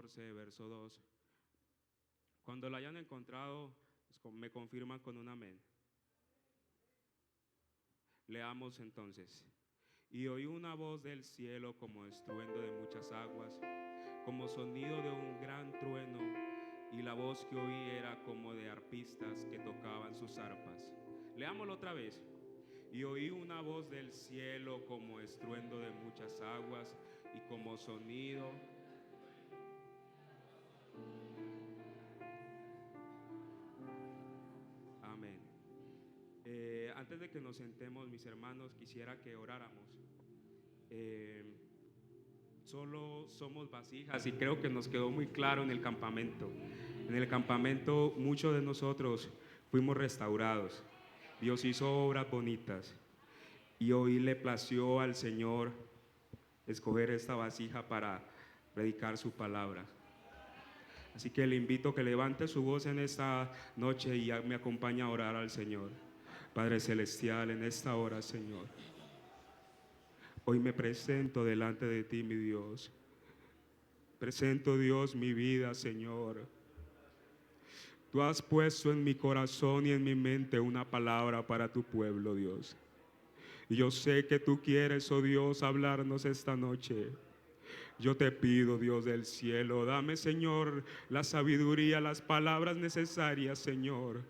14, verso 2. Cuando lo hayan encontrado, me confirman con un amén. Leamos entonces. Y oí una voz del cielo como estruendo de muchas aguas, como sonido de un gran trueno, y la voz que oí era como de arpistas que tocaban sus arpas. Leámoslo otra vez. Y oí una voz del cielo como estruendo de muchas aguas y como sonido. Amén. Antes de que nos sentemos, mis hermanos, quisiera que oráramos. Eh, Solo somos vasijas y creo que nos quedó muy claro en el campamento. En el campamento muchos de nosotros fuimos restaurados. Dios hizo obras bonitas y hoy le plació al Señor escoger esta vasija para predicar su palabra. Así que le invito a que levante su voz en esta noche y me acompañe a orar al Señor. Padre Celestial, en esta hora, Señor, hoy me presento delante de ti, mi Dios. Presento, Dios, mi vida, Señor. Tú has puesto en mi corazón y en mi mente una palabra para tu pueblo, Dios. Y yo sé que tú quieres, oh Dios, hablarnos esta noche. Yo te pido, Dios del cielo, dame, Señor, la sabiduría, las palabras necesarias, Señor.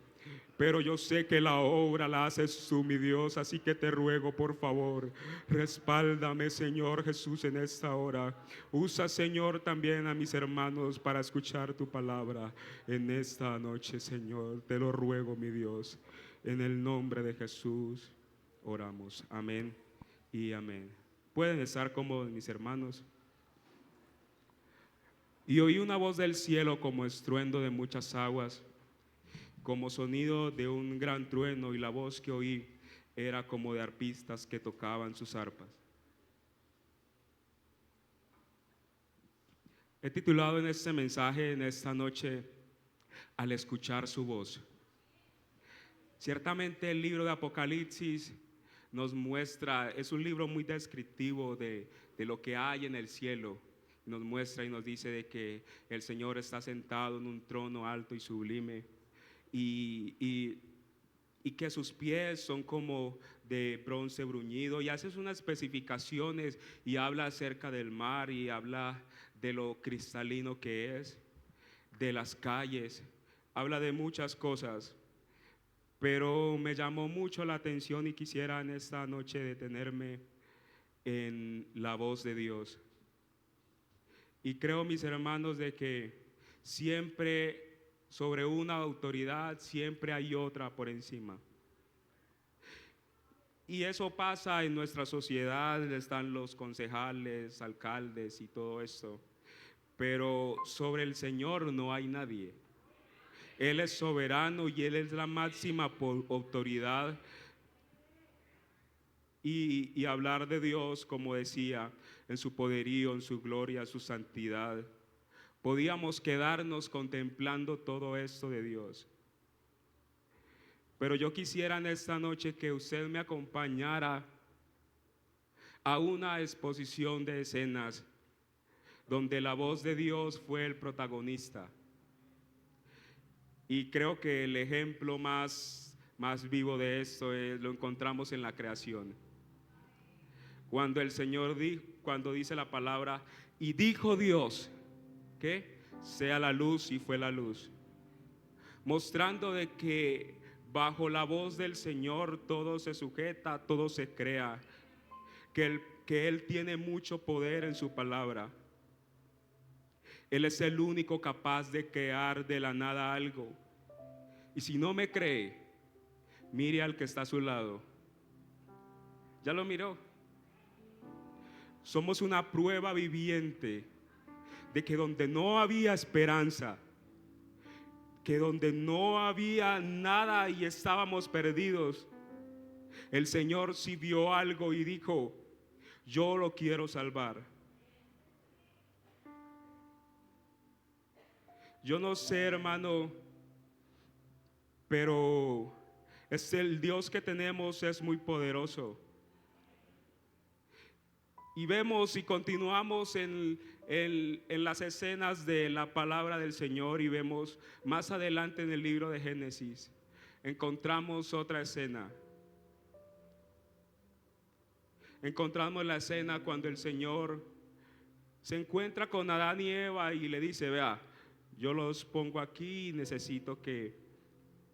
Pero yo sé que la obra la haces tú, mi Dios, así que te ruego, por favor, respáldame, Señor Jesús, en esta hora. Usa, Señor, también a mis hermanos para escuchar tu palabra en esta noche, Señor. Te lo ruego, mi Dios. En el nombre de Jesús oramos. Amén y amén. Pueden estar cómodos, mis hermanos. Y oí una voz del cielo como estruendo de muchas aguas, como sonido de un gran trueno, y la voz que oí era como de arpistas que tocaban sus arpas. He titulado en este mensaje, en esta noche, al escuchar su voz. Ciertamente el libro de Apocalipsis nos muestra, es un libro muy descriptivo de lo que hay en el cielo. Nos muestra y nos dice de que el Señor está sentado en un trono alto y sublime, y que sus pies son como de bronce bruñido, y hace unas especificaciones y habla acerca del mar y habla de lo cristalino que es, de las calles, habla de muchas cosas. Pero me llamó mucho la atención y quisiera en esta noche detenerme en la voz de Dios. Y creo, mis hermanos, de que siempre sobre una autoridad, siempre hay otra por encima. Y eso pasa en nuestra sociedad, están los concejales, alcaldes y todo esto. Pero sobre el Señor no hay nadie. Él es soberano y Él es la máxima autoridad. Y hablar de Dios, como decía, en su poderío, en su gloria, su santidad. Podíamos quedarnos contemplando todo esto de Dios. Pero yo quisiera en esta noche que usted me acompañara a una exposición de escenas donde la voz de Dios fue el protagonista. Y creo que el ejemplo más vivo de esto lo encontramos en la creación. Cuando el Señor cuando dice la palabra, y dijo Dios, que sea la luz, y fue la luz. Mostrando de que bajo la voz del Señor todo se sujeta, todo se crea, que Él tiene mucho poder en su palabra. Él es el único capaz de crear de la nada algo. Y si no me cree, mire al que está a su lado. ¿Ya lo miró? Somos una prueba viviente de que donde no había esperanza, que donde no había nada y estábamos perdidos, el Señor sí vio algo y dijo, yo lo quiero salvar. Yo no sé, hermano, pero el Dios que tenemos es muy poderoso. Y vemos y continuamos en las escenas de la palabra del Señor, y vemos más adelante en el libro de Génesis, encontramos otra escena. Encontramos la escena cuando el Señor se encuentra con Adán y Eva y le dice: vea, yo los pongo aquí y necesito que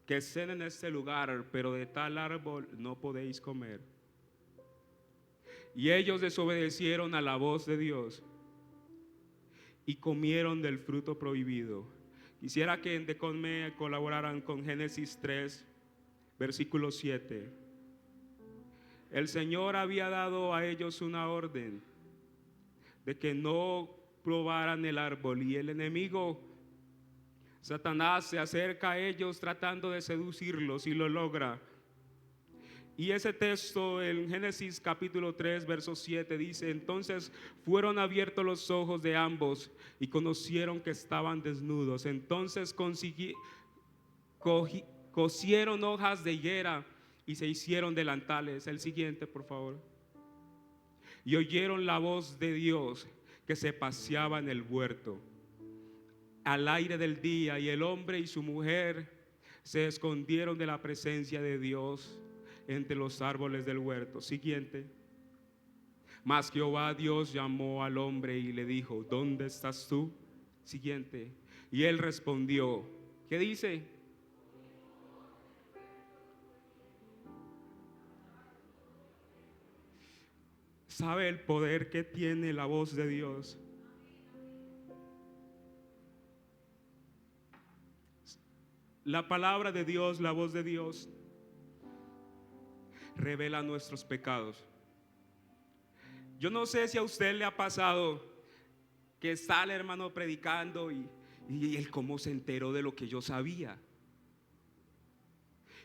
estén en este lugar, pero de tal árbol no podéis comer. Y ellos desobedecieron a la voz de Dios y comieron del fruto prohibido. Quisiera que me colaboraran con Génesis 3, versículo 7. El Señor había dado a ellos una orden de que no probaran el árbol, y el enemigo Satanás se acerca a ellos tratando de seducirlos y lo logra. Y ese texto en Génesis capítulo 3 verso 7 dice: entonces fueron abiertos los ojos de ambos y conocieron que estaban desnudos. Entonces cosieron hojas de higuera y se hicieron delantales. El siguiente, por favor. Y oyeron la voz de Dios que se paseaba en el huerto al aire del día, y el hombre y su mujer se escondieron de la presencia de Dios entre los árboles del huerto. Siguiente. Mas Jehová Dios llamó al hombre y le dijo: ¿dónde estás tú? Siguiente. Y él respondió, ¿qué dice? ¿Sabe el poder que tiene la voz de Dios? La palabra de Dios, la voz de Dios, revela nuestros pecados. Yo no sé si a usted le ha pasado que está el hermano predicando y él cómo se enteró de lo que yo sabía.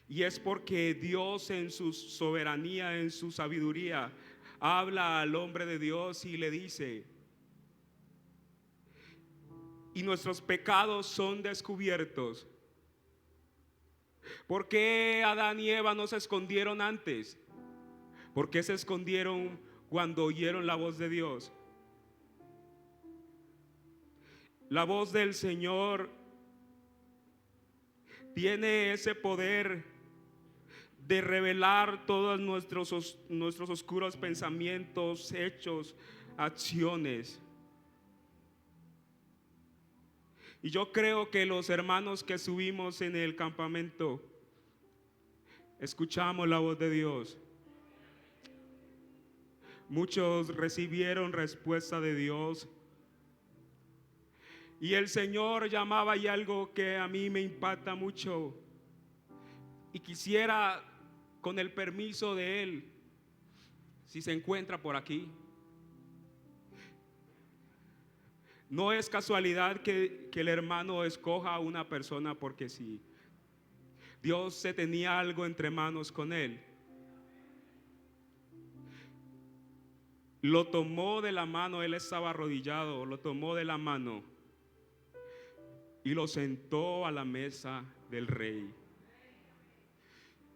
Y es porque Dios en su soberanía, en su sabiduría, habla al hombre de Dios y le dice: y nuestros pecados son descubiertos. ¿Por qué Adán y Eva no se escondieron antes? ¿Por qué se escondieron cuando oyeron la voz de Dios? La voz del Señor tiene ese poder de revelar todos nuestros oscuros pensamientos, hechos, acciones. Y yo creo que los hermanos que subimos en el campamento escuchamos la voz de Dios. Muchos recibieron respuesta de Dios. Y el Señor llamaba, y algo que a mí me impacta mucho, y quisiera, con el permiso de Él, si se encuentra por aquí. No es casualidad que el hermano escoja a una persona porque sí. Dios se tenía algo entre manos con él. Lo tomó de la mano, él estaba arrodillado, lo tomó de la mano y lo sentó a la mesa del rey.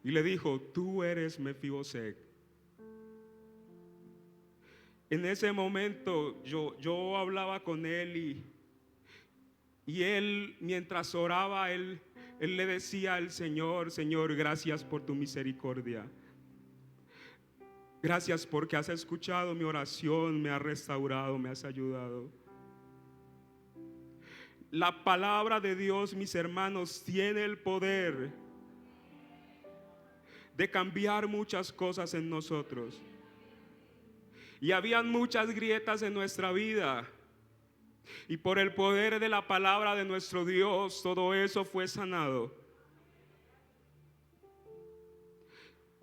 Y le dijo: tú eres Mefiboset. En ese momento yo hablaba con él y él, mientras oraba, él le decía al Señor: Señor, gracias por tu misericordia. Gracias porque has escuchado mi oración, me has restaurado, me has ayudado. La palabra de Dios, mis hermanos, tiene el poder de cambiar muchas cosas en nosotros. Y habían muchas grietas en nuestra vida, y por el poder de la palabra de nuestro Dios, todo eso fue sanado.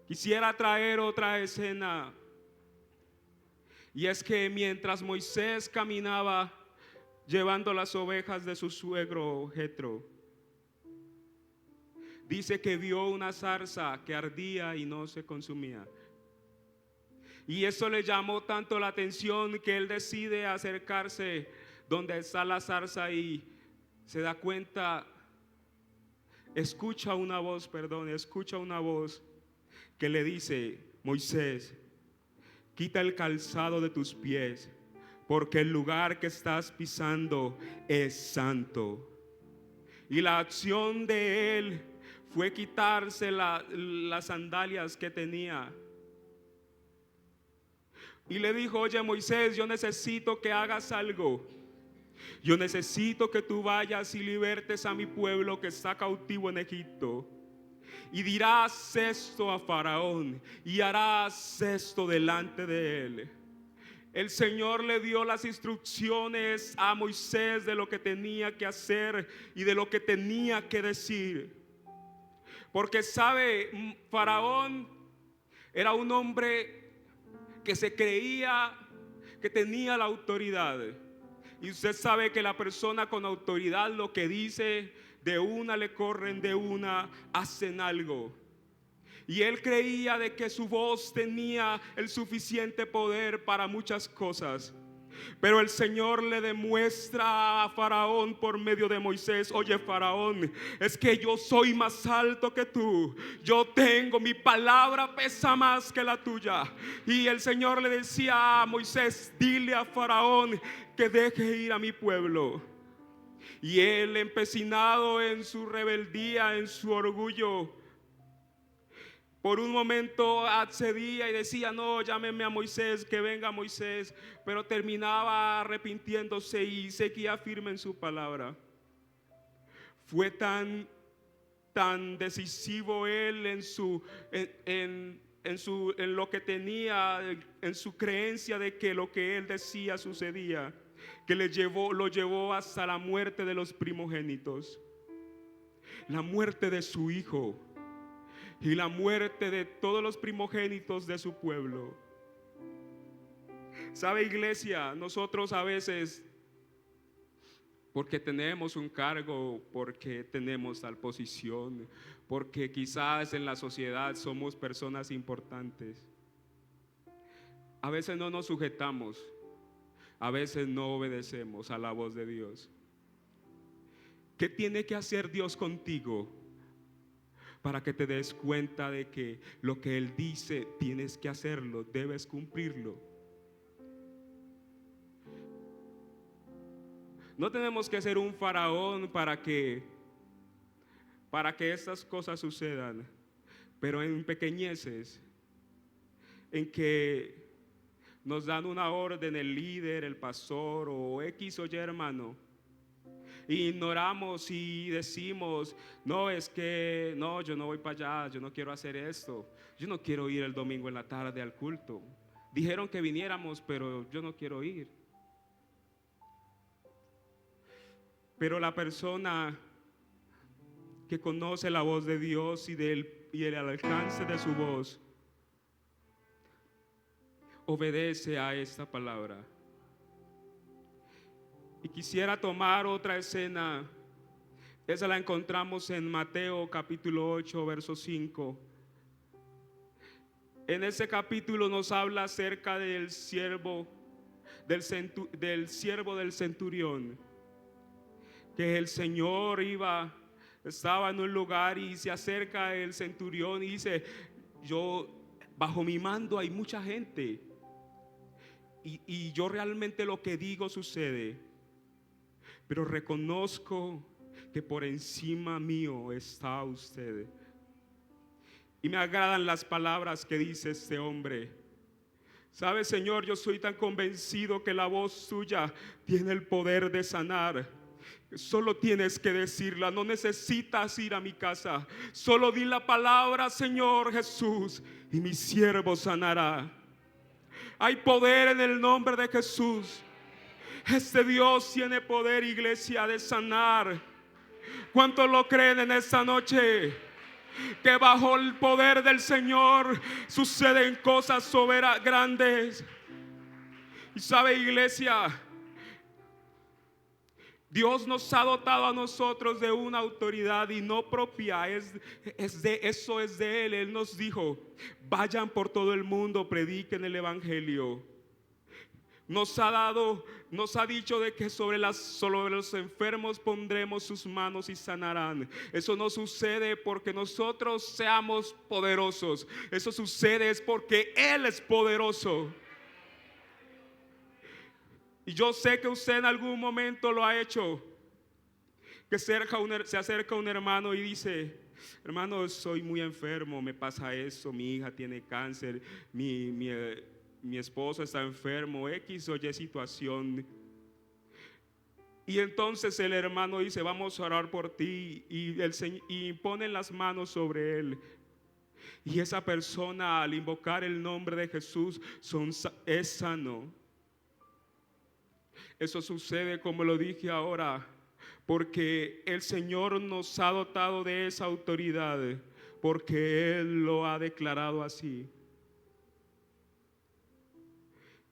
Quisiera traer otra escena, y es que mientras Moisés caminaba llevando las ovejas de su suegro Jetro, dice que vio una zarza que ardía y no se consumía. Y eso le llamó tanto la atención que él decide acercarse donde está la zarza y se da cuenta, escucha una voz que le dice: Moisés, quita el calzado de tus pies, porque el lugar que estás pisando es santo. Y la acción de él fue quitarse las sandalias que tenía. Y le dijo: oye, Moisés, yo necesito que hagas algo. Yo necesito que tú vayas y libertes a mi pueblo que está cautivo en Egipto. Y dirás esto a Faraón y harás esto delante de él. El Señor le dio las instrucciones a Moisés de lo que tenía que hacer y de lo que tenía que decir. Porque sabe, Faraón era un hombre que se creía que tenía la autoridad. Y usted sabe que la persona con autoridad lo que dice, de una le corren, de una hacen algo. Y él creía de que su voz tenía el suficiente poder para muchas cosas. Pero el Señor le demuestra a Faraón por medio de Moisés: oye, Faraón, es que yo soy más alto que tú. Yo tengo, mi palabra pesa más que la tuya. Y el Señor le decía a Moisés: dile a Faraón que deje ir a mi pueblo. Y él, empecinado en su rebeldía, en su orgullo, por un momento accedía y decía: no, llámeme a Moisés, que venga Moisés. Pero terminaba arrepintiéndose y seguía firme en su palabra. Fue tan decisivo él en lo que tenía, en su creencia de que lo que él decía sucedía, que lo llevó hasta la muerte de los primogénitos, la muerte de su hijo y la muerte de todos los primogénitos de su pueblo. ¿Sabe, iglesia? Nosotros a veces, porque tenemos un cargo, porque tenemos tal posición, porque quizás en la sociedad somos personas importantes, a veces no nos sujetamos, a veces no obedecemos a la voz de Dios. ¿Qué tiene que hacer Dios contigo para que te des cuenta de que lo que Él dice tienes que hacerlo, debes cumplirlo? No tenemos que ser un faraón para que estas cosas sucedan, pero en pequeñeces, en que nos dan una orden el líder, el pastor o X o Y hermano, y ignoramos y decimos: no, es que no, yo no voy para allá, yo no quiero hacer esto, yo no quiero ir el domingo en la tarde al culto. Dijeron que viniéramos, pero yo no quiero ir. Pero la persona que conoce la voz de Dios y el alcance de su voz, obedece a esta palabra. Y quisiera tomar otra escena. Esa la encontramos en Mateo capítulo 8, verso 5. En ese capítulo nos habla acerca del siervo del centurión, que el Señor estaba en un lugar y se acerca el centurión y dice: yo, bajo mi mando hay mucha gente, y yo realmente lo que digo sucede, pero reconozco que por encima mío está usted. Y me agradan las palabras que dice este hombre. ¿Sabe, Señor? Yo soy tan convencido que la voz suya tiene el poder de sanar. Solo tienes que decirla, no necesitas ir a mi casa. Solo di la palabra, Señor Jesús, y mi siervo sanará. Hay poder en el nombre de Jesús. Este Dios tiene poder, iglesia, de sanar. ¿Cuántos lo creen en esta noche? Que bajo el poder del Señor suceden cosas grandes. Y sabe, iglesia, Dios nos ha dotado a nosotros de una autoridad y no propia, es de Él. Él nos dijo: vayan por todo el mundo, prediquen el evangelio. Nos ha dicho de que sobre los enfermos pondremos sus manos y sanarán. Eso no sucede porque nosotros seamos poderosos. Eso sucede es porque Él es poderoso. Y yo sé que usted en algún momento lo ha hecho. Que se acerca un hermano y dice: hermano, soy muy enfermo, me pasa eso, mi hija tiene cáncer, mi esposo está enfermo, X o Y situación. Y entonces el hermano dice: vamos a orar por ti, y ponen las manos sobre él. Y esa persona, al invocar el nombre de Jesús, es sano. Eso sucede, como lo dije ahora, porque el Señor nos ha dotado de esa autoridad, porque Él lo ha declarado así.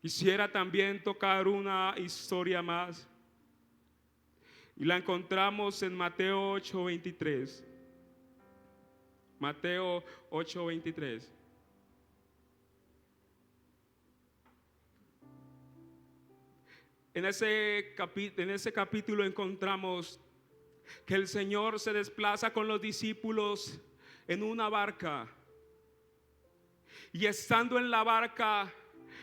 Quisiera también tocar una historia más, y la encontramos en Mateo 8:23. Mateo 8:23. En ese capítulo encontramos que el Señor se desplaza con los discípulos en una barca. Y estando en la barca,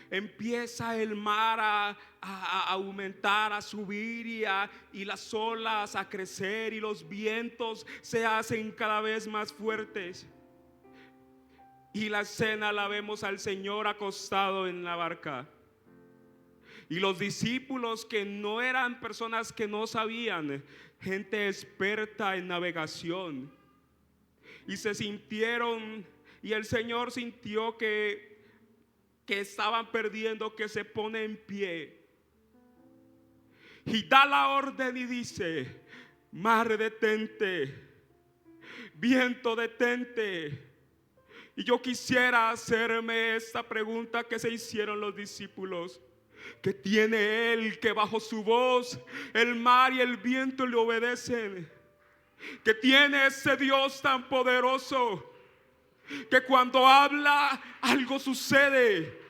empieza el mar a aumentar, a subir, y las olas a crecer, y los vientos se hacen cada vez más fuertes. Y la escena la vemos al Señor acostado en la barca. Y los discípulos, que no eran personas que no sabían, gente experta en navegación, y se sintieron, y el Señor sintió que estaban perdiendo, que se pone en pie y da la orden y dice: mar, detente, viento, detente. Y yo quisiera hacerme esta pregunta que se hicieron los discípulos: ¿qué tiene él que bajo su voz el mar y el viento le obedecen? ¿Qué tiene ese Dios tan poderoso que cuando habla algo sucede?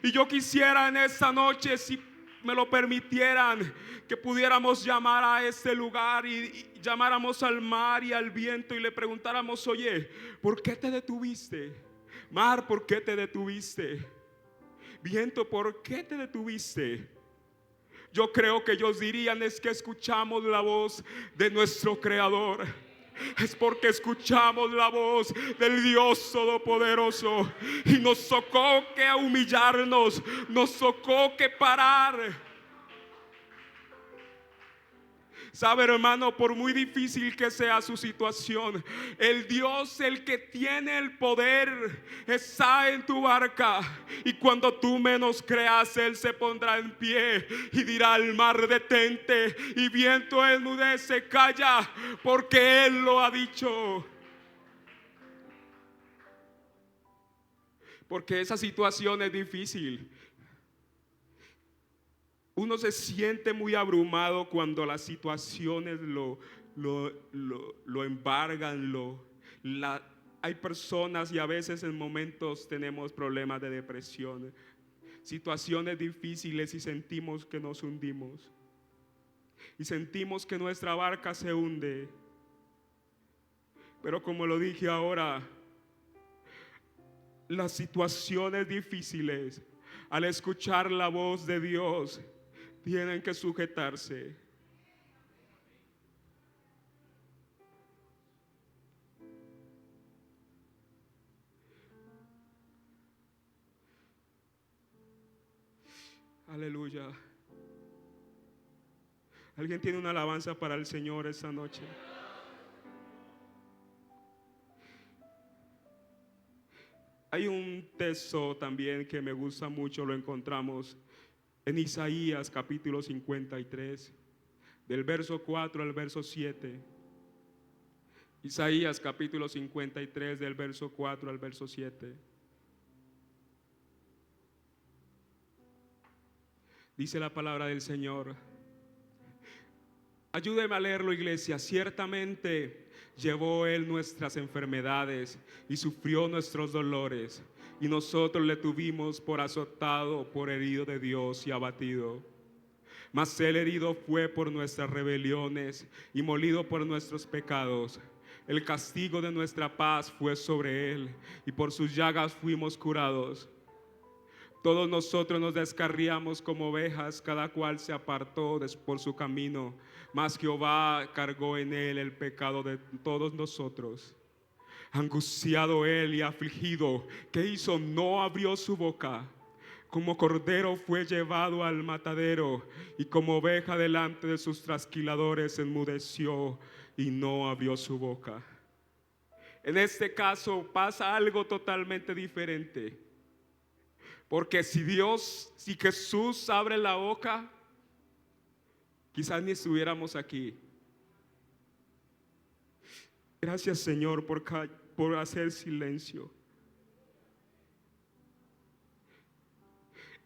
Y yo quisiera en esta noche, si me lo permitieran, que pudiéramos llamar a este lugar y llamáramos al mar y al viento y le preguntáramos: oye, ¿por qué te detuviste? Mar, ¿por qué te detuviste? Viento, ¿por qué te detuviste? Yo creo que ellos dirían: es que escuchamos la voz de nuestro Creador. Es porque escuchamos la voz del Dios Todopoderoso, y nos tocó que humillarnos, nos tocó que parar. Sabe, hermano, por muy difícil que sea su situación, el Dios, el que tiene el poder, está en tu barca. Y cuando tú menos creas, Él se pondrá en pie y dirá al mar: detente, y viento, enmudece, calla, porque Él lo ha dicho. Porque esa situación es difícil. Uno se siente muy abrumado cuando las situaciones lo embargan. Hay personas, y a veces en momentos tenemos problemas de depresión, situaciones difíciles, y sentimos que nos hundimos. Y sentimos que nuestra barca se hunde. Pero como lo dije ahora, las situaciones difíciles, al escuchar la voz de Dios, tienen que sujetarse. Aleluya. ¿Alguien tiene una alabanza para el Señor esta noche? Hay un texto también que me gusta mucho, lo encontramos en Isaías capítulo 53, del verso 4 al verso 7. Isaías capítulo 53, del verso 4 al verso 7. Dice la palabra del Señor. Ayúdeme a leerlo, iglesia. Ciertamente llevó Él nuestras enfermedades y sufrió nuestros dolores, y nosotros le tuvimos por azotado, por herido de Dios y abatido. Mas Él herido fue por nuestras rebeliones y molido por nuestros pecados. El castigo de nuestra paz fue sobre Él, y por sus llagas fuimos curados. Todos nosotros nos descarriamos como ovejas, cada cual se apartó por su camino, mas Jehová cargó en él el pecado de todos nosotros. Angustiado él y afligido, ¿qué hizo? No abrió su boca. Como cordero fue llevado al matadero, y como oveja delante de sus trasquiladores enmudeció y no abrió su boca. En este caso pasa algo totalmente diferente. Porque si Jesús abre la boca, quizás ni estuviéramos aquí. Gracias, Señor, por hacer silencio.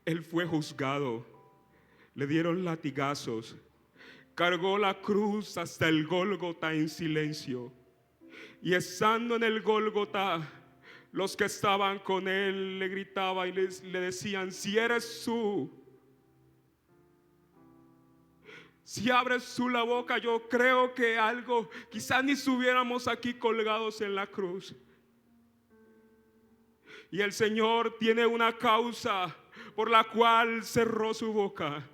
Él fue juzgado, le dieron latigazos, cargó la cruz hasta el Gólgota en silencio. Y estando en el Gólgota, los que estaban con él le gritaban y le decían: si eres tú, si abres tú la boca, yo creo que algo, quizás ni estuviéramos aquí colgados en la cruz. Y el Señor tiene una causa por la cual cerró su boca.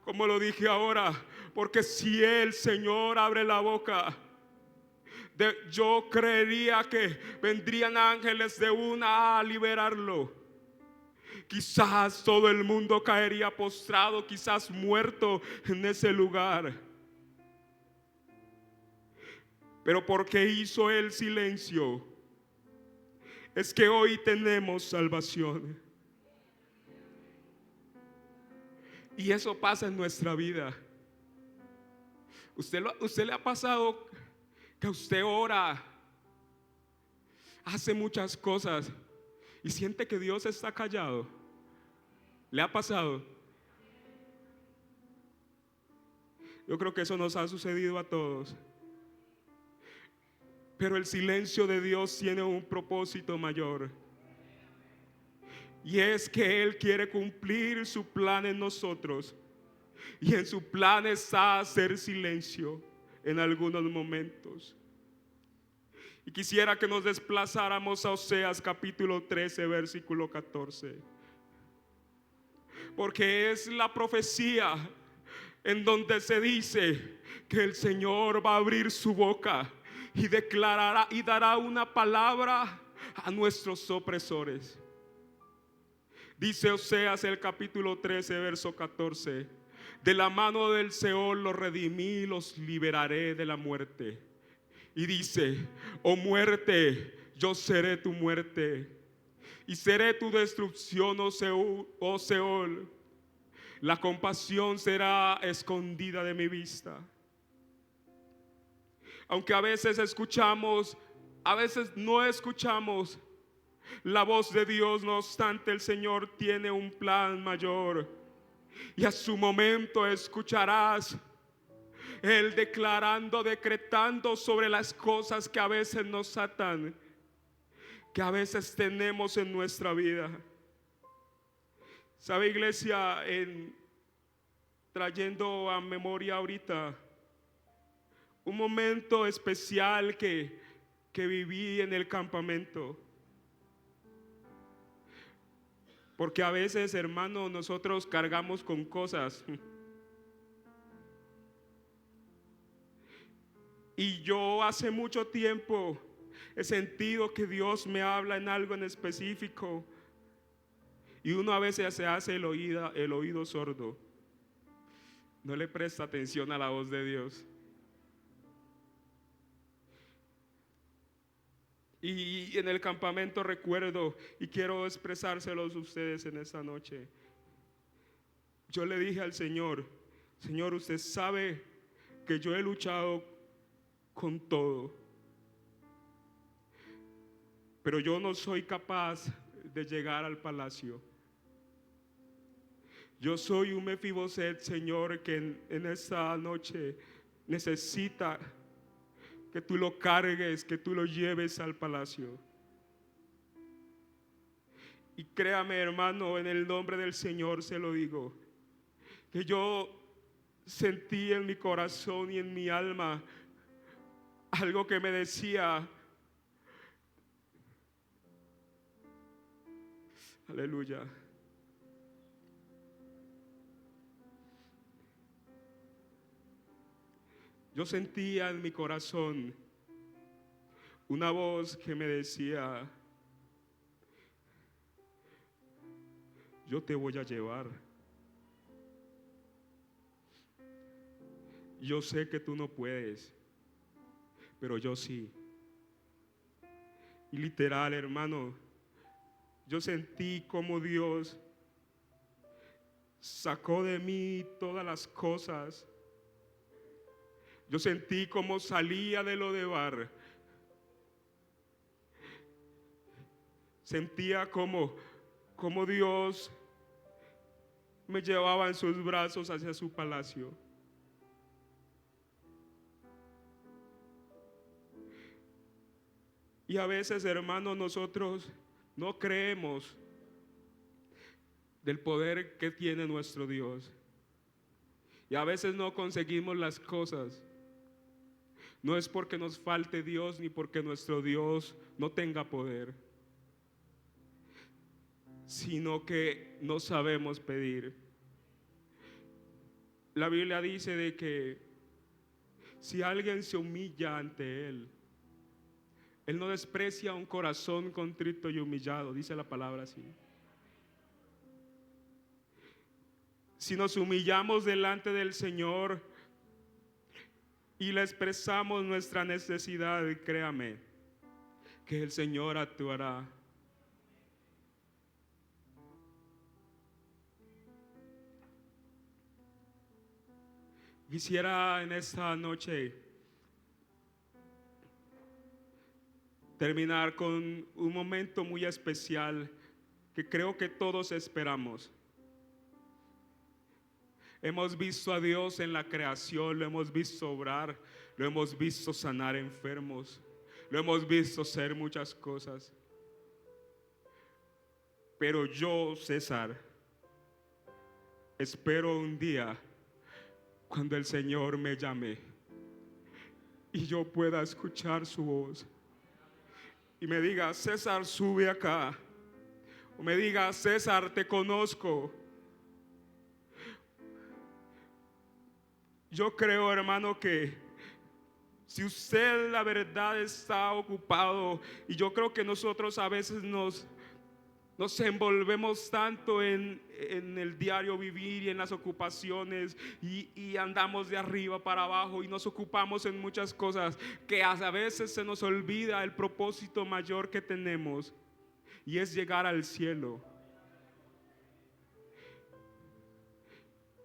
Como lo dije ahora, porque si el Señor abre la boca, yo creería que vendrían ángeles de una a liberarlo. Quizás todo el mundo caería postrado, quizás muerto en ese lugar. Pero porque hizo el silencio, es que hoy tenemos salvación. Y eso pasa en nuestra vida. ¿Usted le ha pasado que usted ora, hace muchas cosas y siente que Dios está callado? ¿Le ha pasado? Yo creo que eso nos ha sucedido a todos. Pero el silencio de Dios tiene un propósito mayor. Y es que Él quiere cumplir su plan en nosotros. Y en su plan está hacer silencio en algunos momentos. Y quisiera que nos desplazáramos a Oseas capítulo 13, versículo 14. Porque es la profecía en donde se dice que el Señor va a abrir su boca y declarará y dará una palabra a nuestros opresores. Dice Oseas el capítulo 13, verso 14: de la mano del Seol los redimí y los liberaré de la muerte. Y dice: oh muerte, yo seré tu muerte y seré tu destrucción, oh Seol. La compasión será escondida de mi vista. Aunque a veces escuchamos, a veces no escuchamos la voz de Dios, no obstante el Señor tiene un plan mayor. Y a su momento escucharás Él declarando, decretando sobre las cosas que a veces nos atan, que a veces tenemos en nuestra vida. ¿Sabe, iglesia? Trayendo a memoria ahorita un momento especial que viví en el campamento. Porque a veces, hermano, nosotros cargamos con cosas. Y yo hace mucho tiempo he sentido que Dios me habla en algo en específico. Y uno a veces se hace el oído sordo. No le presta atención a la voz de Dios. Y en el campamento recuerdo, y quiero expresárselos a ustedes en esta noche. Yo le dije al Señor: Señor, usted sabe que yo he luchado con todo, pero yo no soy capaz de llegar al palacio. Yo soy un Mefiboset, Señor, que en esta noche necesita que tú lo cargues, que tú lo lleves al palacio. Y créame, hermano, en el nombre del Señor se lo digo, que yo sentí en mi corazón y en mi alma algo que me decía: Aleluya. Yo sentía en mi corazón una voz que me decía: yo te voy a llevar. Yo sé que tú no puedes, pero yo sí. Y literal, hermano, yo sentí como Dios sacó de mí todas las cosas. Yo sentí como salía de lo de bar. Sentía como Dios me llevaba en sus brazos hacia su palacio. Y a veces, hermanos, nosotros no creemos del poder que tiene nuestro Dios. Y a veces no conseguimos las cosas. No es porque nos falte Dios ni porque nuestro Dios no tenga poder, sino que no sabemos pedir. La Biblia dice de que si alguien se humilla ante Él, Él no desprecia un corazón contrito y humillado, dice la palabra así. Si nos humillamos delante del Señor y le expresamos nuestra necesidad, créame que el Señor actuará. Quisiera en esta noche terminar con un momento muy especial que creo que todos esperamos. Hemos visto a Dios en la creación, lo hemos visto obrar, lo hemos visto sanar enfermos, lo hemos visto hacer muchas cosas. Pero yo, César, espero un día cuando el Señor me llame y yo pueda escuchar su voz y me diga: César, sube acá. O me diga: César, te conozco. Yo creo, hermano, que si usted la verdad está ocupado, y yo creo que nosotros a veces nos envolvemos tanto en el diario vivir y en las ocupaciones y andamos de arriba para abajo y nos ocupamos en muchas cosas que a veces se nos olvida el propósito mayor que tenemos, y es llegar al cielo.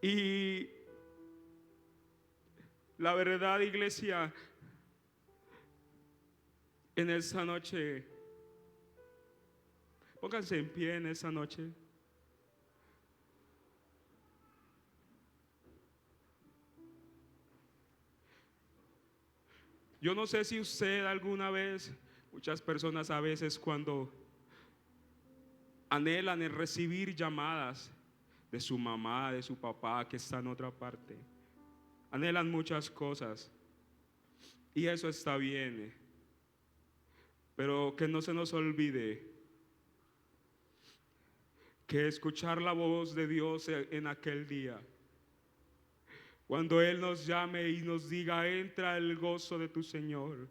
Y la verdad, iglesia, en esta noche, pónganse en pie en esta noche. Yo no sé si usted alguna vez, muchas personas a veces cuando anhelan en recibir llamadas de su mamá, de su papá que está en otra parte, anhelan muchas cosas y eso está bien, pero que no se nos olvide que escuchar la voz de Dios en aquel día, cuando Él nos llame y nos diga: entra el gozo de tu Señor.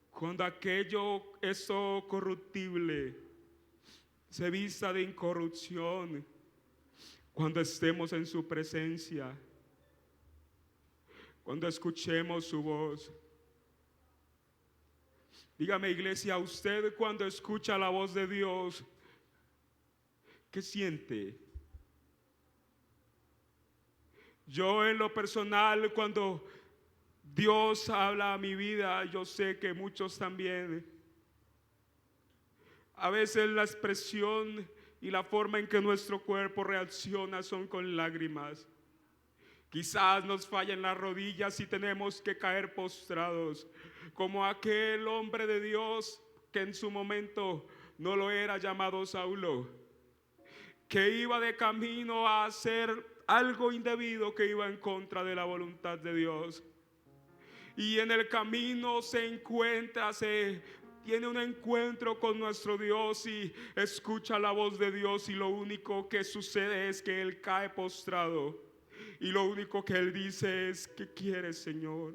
Cuando eso corruptible se vista de incorrupción, cuando estemos en su presencia, cuando escuchemos su voz. Dígame, iglesia, usted cuando escucha la voz de Dios, ¿qué siente? Yo en lo personal, cuando Dios habla a mi vida, yo sé que muchos también, a veces la expresión y la forma en que nuestro cuerpo reacciona son con lágrimas. Quizás nos fallen las rodillas y tenemos que caer postrados, como aquel hombre de Dios que en su momento no lo era, llamado Saulo, que iba de camino a hacer algo indebido que iba en contra de la voluntad de Dios. Y en el camino se tiene un encuentro con nuestro Dios y escucha la voz de Dios, y lo único que sucede es que él cae postrado y lo único que él dice es: ¿qué quieres, Señor?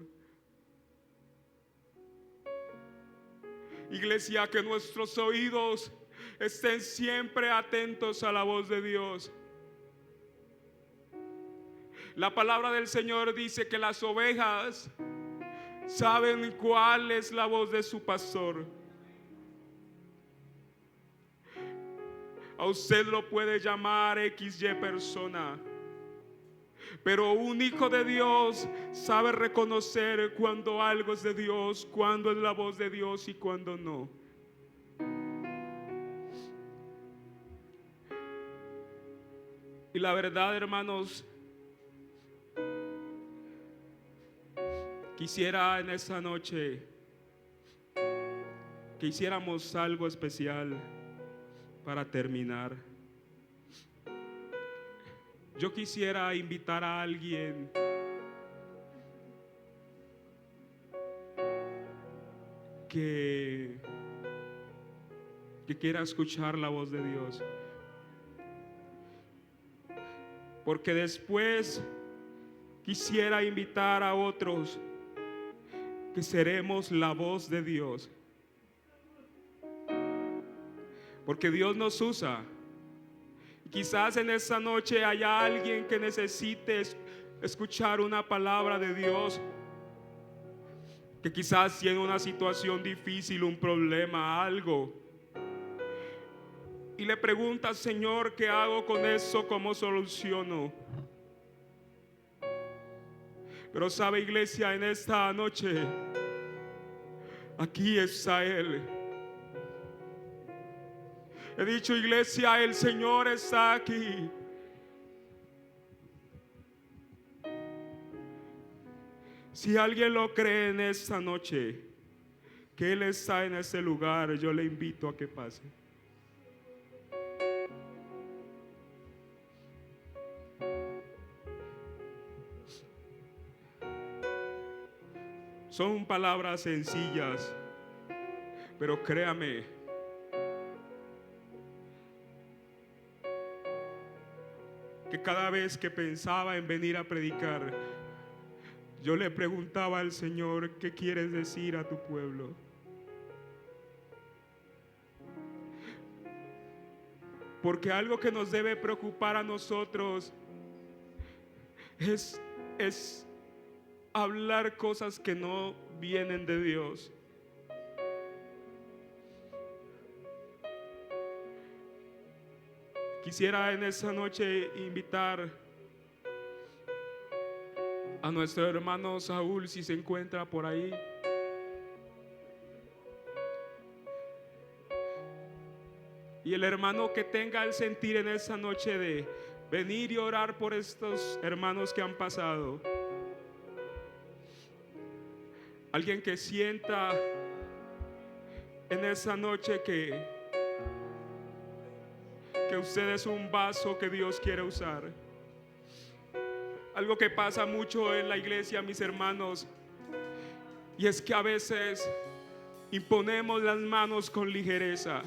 Iglesia, que nuestros oídos estén siempre atentos a la voz de Dios. La palabra del Señor dice que las ovejas saben cuál es la voz de su pastor. A usted lo puede llamar XY persona, pero un hijo de Dios sabe reconocer cuando algo es de Dios, cuando es la voz de Dios y cuando no. Y la verdad, hermanos, quisiera en esta noche que hiciéramos algo especial para terminar. Yo quisiera invitar a alguien que quiera escuchar la voz de Dios, porque después quisiera invitar a otros que seremos la voz de Dios, porque Dios nos usa. Quizás en esta noche haya alguien que necesite escuchar una palabra de Dios, que quizás tiene una situación difícil, un problema, algo, y le pregunta: Señor, ¿qué hago con eso? ¿Cómo soluciono? Pero sabe, iglesia, en esta noche aquí está Él. He dicho, iglesia, el Señor está aquí. Si alguien lo cree en esta noche, que Él está en ese lugar, yo le invito a que pase. Son palabras sencillas, pero créame, que cada vez que pensaba en venir a predicar, yo le preguntaba al Señor: ¿qué quieres decir a tu pueblo? Porque algo que nos debe preocupar a nosotros es hablar cosas que no vienen de Dios. Quisiera en esta noche invitar a nuestro hermano Saúl, si se encuentra por ahí. Y el hermano que tenga el sentir en esta noche de venir y orar por estos hermanos que han pasado. Alguien que sienta en esa noche que usted es un vaso que Dios quiere usar. Algo que pasa mucho en la iglesia, mis hermanos, y es que a veces imponemos las manos con ligereza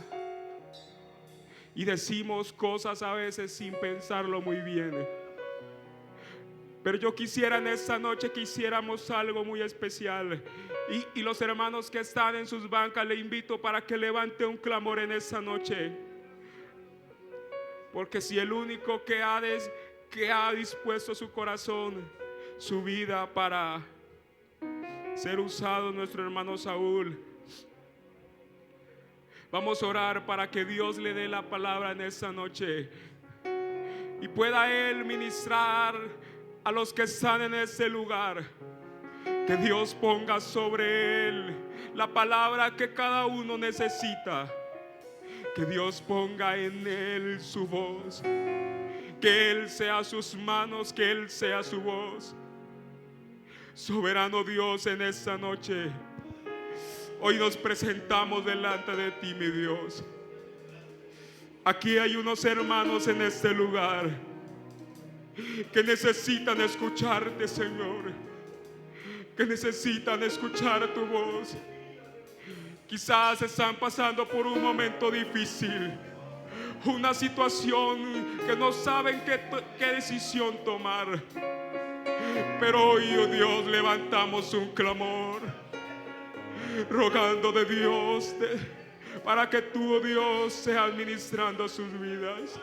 y decimos cosas a veces sin pensarlo muy bien. Pero yo quisiera en esta noche que hiciéramos algo muy especial. Y los hermanos que están en sus bancas, le invito para que levante un clamor en esta noche. Porque si el único que ha dispuesto su corazón, su vida para ser usado, nuestro hermano Saúl, vamos a orar para que Dios le dé la palabra en esta noche y pueda Él ministrar a los que están en este lugar. Que Dios ponga sobre él la palabra que cada uno necesita. Que Dios ponga en él su voz. Que Él sea sus manos, que Él sea su voz. Soberano Dios, en esta noche hoy nos presentamos delante de ti, mi Dios. Aquí hay unos hermanos en este lugar que necesitan escucharte, Señor, que necesitan escuchar tu voz. quizás están pasando por un momento difícil, una situación que no saben qué decisión tomar. Pero hoy, oh Dios, levantamos un clamor, rogando de Dios para que tú, oh Dios, seas ministrando sus vidas.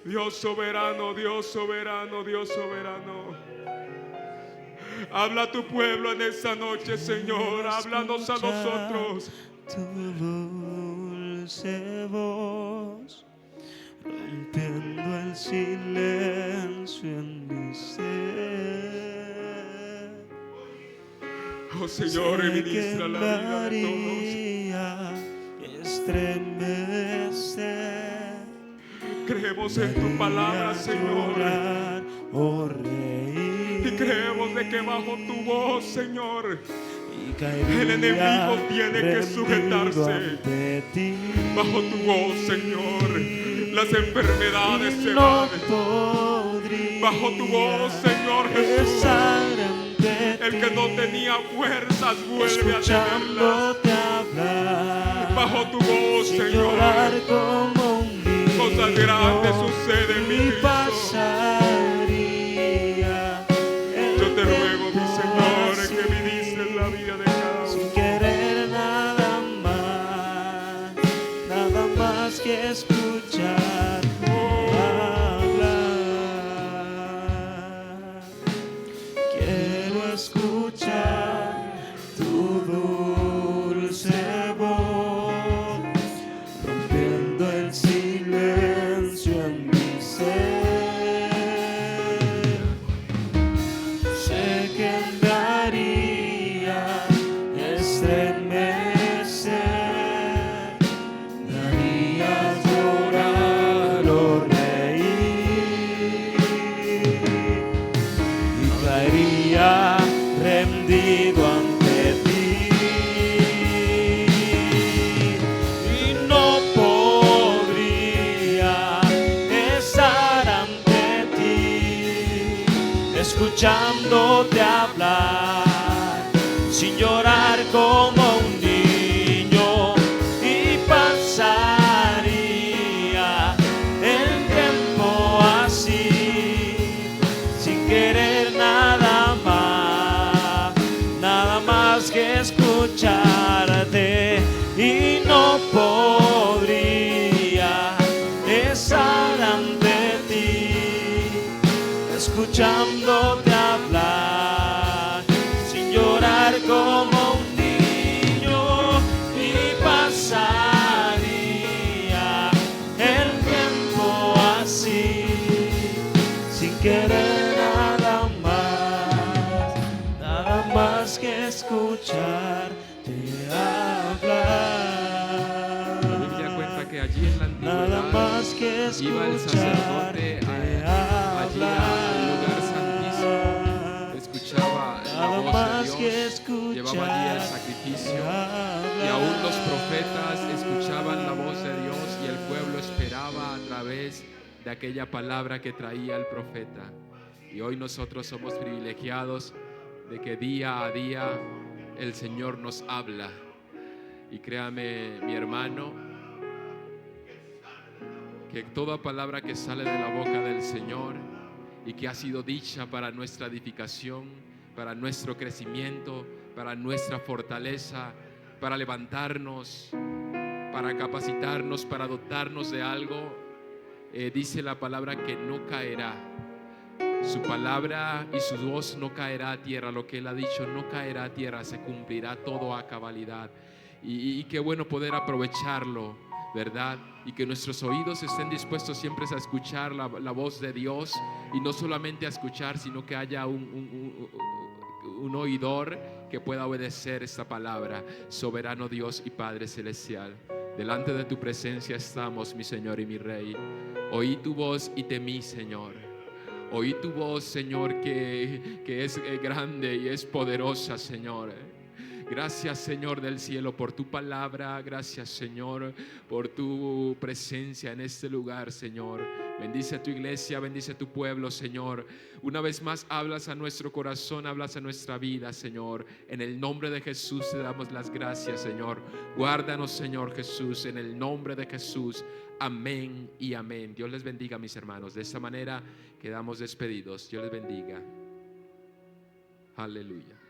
Dios soberano, Dios soberano, Dios soberano. Habla a tu pueblo en esta noche, Señor. Háblanos a nosotros. Tu dulce voz, rompiendo el silencio en mi ser. Oh Señor, ministra la vida de todos. Estremecer. Creemos en tu palabra, Señor. Llorar, oh Rey. Y creemos de que bajo tu voz, Señor, el enemigo tiene que sujetarse. Bajo tu voz, Señor, las enfermedades se van. Bajo tu voz, Señor Jesús, el que no tenía fuerzas vuelve a tenerlas. Bajo tu voz, Señor, cosas grandes suceden en mi vida. Yo te ruego, mi Señor, que ministres la vida de cada uno. Sin querer nada más que escucharte hablar. Quiero escuchar tu dulce voz, rompiendo el silencio en mi ser. Sé que me haría estremecer, me harías llorar o reír, y caería rendido ante ti, y no podría estar ante ti, escuchándote hablar, sin llorar como un niño, y pasaría el tiempo así, sin querer nada más que escucharte, y no podría estar ante ti, escuchándote hablar, sin llorar como un niño, y pasaría el tiempo así, sin querer nada más que escucharte hablar. La Biblia cuenta que allí en la Nada antigüedad más que iba el sacerdote allí al lugar santísimo, escuchaba la voz de Dios, llevaba allí el sacrificio, y aún los profetas escuchaban la voz de Dios, y el pueblo esperaba a través de aquella palabra que traía el profeta. Y hoy nosotros somos privilegiados de que día a día el Señor nos habla. Y créame, mi hermano, que toda palabra que sale de la boca del Señor y que ha sido dicha para nuestra edificación, para nuestro crecimiento, para nuestra fortaleza, para levantarnos, para capacitarnos, para dotarnos de algo, dice la palabra que no caerá. Su palabra y su voz no caerá a tierra. Lo que Él ha dicho no caerá a tierra, se cumplirá todo a cabalidad. Y qué bueno poder aprovecharlo, ¿verdad? Y que nuestros oídos estén dispuestos siempre a escuchar la voz de Dios, y no solamente a escuchar, sino que haya un oidor que pueda obedecer esta palabra. Soberano Dios y Padre Celestial, delante de tu presencia estamos, mi Señor y mi Rey. Oí tu voz y temí, Señor. Oí tu voz, Señor, que es grande y es poderosa, Señor. Gracias, Señor del cielo, por tu palabra. Gracias, Señor, por tu presencia en este lugar, Señor. Bendice a tu iglesia, bendice a tu pueblo, Señor. Una vez más hablas a nuestro corazón, hablas a nuestra vida, Señor. En el nombre de Jesús te damos las gracias, Señor. Guárdanos, Señor Jesús, en el nombre de Jesús. Amén y amén. Dios les bendiga, mis hermanos. De esta manera quedamos despedidos. Dios les bendiga. Aleluya.